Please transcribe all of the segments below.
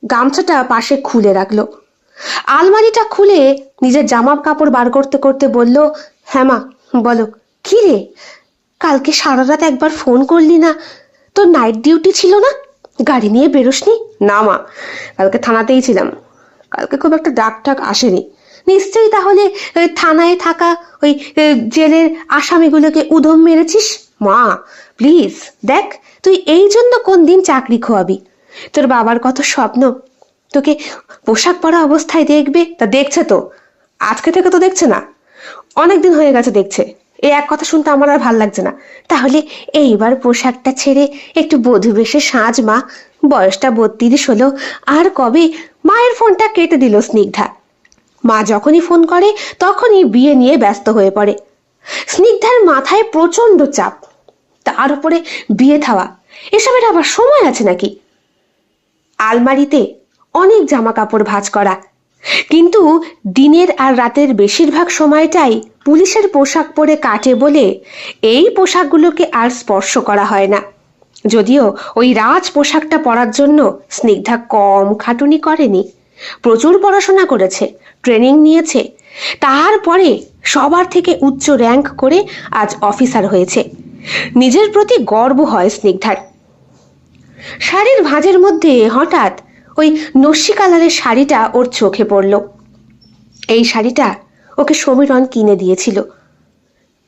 গামছাটা পাশে খুলে রাখলো। আলমারিটা খুলে নিজের জামা কাপড় বার করতে করতে বলল, হ্যাঁ মা বলো। কি রে, কালকে সারা রাত একবার ফোন করলি না? তোর নাইট ডিউটি ছিল না? গাড়ি নিয়ে বেরোসনি? না মা, কালকে থানাতেই ছিলাম। কালকে খুব একটা ডাক টাক আসেনি। নিশ্চয়ই তাহলে থানায় থাকা ওই জেলের আসামিগুলোকে উধম মেরেছিস। মা প্লিজ দেখ, তুই এই জন্য কোন দিন চাকরি খোয়াবি? তোর বাবার কত স্বপ্ন তোকে পোশাক পরা অবস্থায় দেখবে। তা দেখছে তো, আজকে থেকে তো দেখছে না, অনেকদিন হয়ে গেছে দেখছে। এই এক কথা শুনতে আমার আর ভাল লাগছে না। তাহলে এইবার পোশাকটা ছেড়ে একটু বধূ বেশে সাজ মা। বয়সটা 32 হলো। আর কবে? মায়ের ফোনটা কেটে দিল স্নিগ্ধা। মা যখনই ফোন করে তখনই বিয়ে নিয়ে ব্যস্ত হয়ে পড়ে। স্নিগ্ধার মাথায় প্রচন্ড চাপ, তার উপরে বিয়ে থাওয়া, এসবের আবার সময় আছে নাকি? আলমারিতে অনেক জামা কাপড় ভাঁজ করা, কিন্তু দিনের আর রাতের বেশিরভাগ সময়টাই পুলিশের পোশাক পরে কাটে বলে এই পোশাকগুলোকে আর স্পর্শ করা হয় না। যদিও ওই রাজ পোশাকটা পরার জন্য স্নিগ্ধা কম খাটুনি করেনি, প্রচুর পড়াশোনা করেছে, ট্রেনিং নিয়েছে, তারপরে সবার থেকে উচ্চ র্যাঙ্ক করে আজ অফিসার হয়েছে। নিজের প্রতি গর্ব হয় স্নিগ্ধার। শাড়ির ভাঁজের মধ্যে হঠাৎ ওই নস্যি কালারের শাড়িটা ওর চোখে পড়ল। এই শাড়িটা ওকে সমীরণ কিনে দিয়েছিল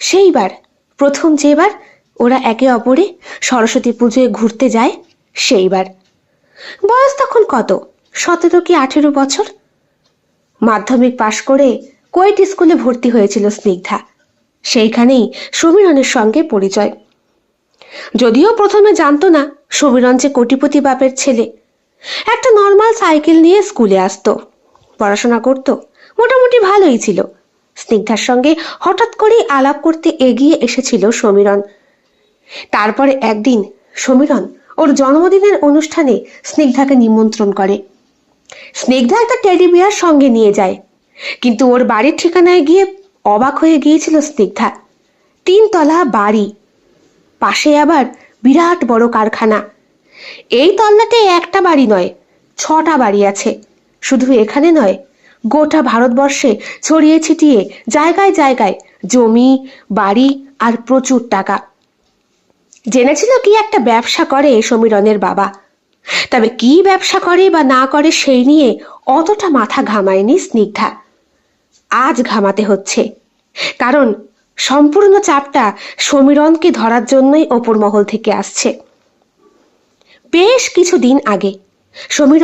সেইবার, প্রথম যেবার ওরা একে অপরে সরস্বতী পুজোয় ঘুরতে যায় সেইবার। বয়স তখন কত, 17 কি 18 বছর। মাধ্যমিক পাশ করে কোয়েট স্কুলে ভর্তি হয়েছিল স্নিগ্ধা। সেইখানেই সমীরণের সঙ্গে পরিচয়। যদিও প্রথমে জানতো না সমীরণ যে কোটিপতি বাপের ছেলে। একটা নর্মাল সাইকেল নিয়ে স্কুলে আসতো, পড়াশোনা করত, মোটামুটি ভালোই ছিল। স্নিগ্ধার সঙ্গে হঠাৎ করেই আলাপ করতে এগিয়ে এসেছিল সমীরণ। তারপরে একদিন সমীরণ ওর জন্মদিনের অনুষ্ঠানে স্নিগ্ধাকে নিমন্ত্রণ করে। স্নিগ্ধা একটা টেডি বিয়ার সঙ্গে নিয়ে যায়, কিন্তু ওর বাড়ির ঠিকানায় গিয়ে অবাক হয়ে গিয়েছিল স্নিগ্ধা। 3 তলা বাড়ি, পাশে আবার বিরাট বড় কারখানা। এই তল্লাটে একটা বাড়ি নয়, 6টা বাড়ি আছে। শুধু এখানে নয়, গোটা ভারতবর্ষে ছড়িয়ে ছিটিয়ে জায়গায় জায়গায় জমি, বাড়ি আর প্রচুর টাকা। জেনেছিল কি একটা ব্যবসা করে সমীরণের বাবা, তবে কি ব্যবসা করে বা না করে সেই নিয়ে অতটা মাথা ঘামায়নি স্নিগ্ধা। আজ ঘামাতে হচ্ছে, কারণ সম্পূর্ণ চাপটা সমীরণকে ধরার জন্যই ওপর মহল থেকে আসছে। বেশ কিছুদিন আগে সমীরণ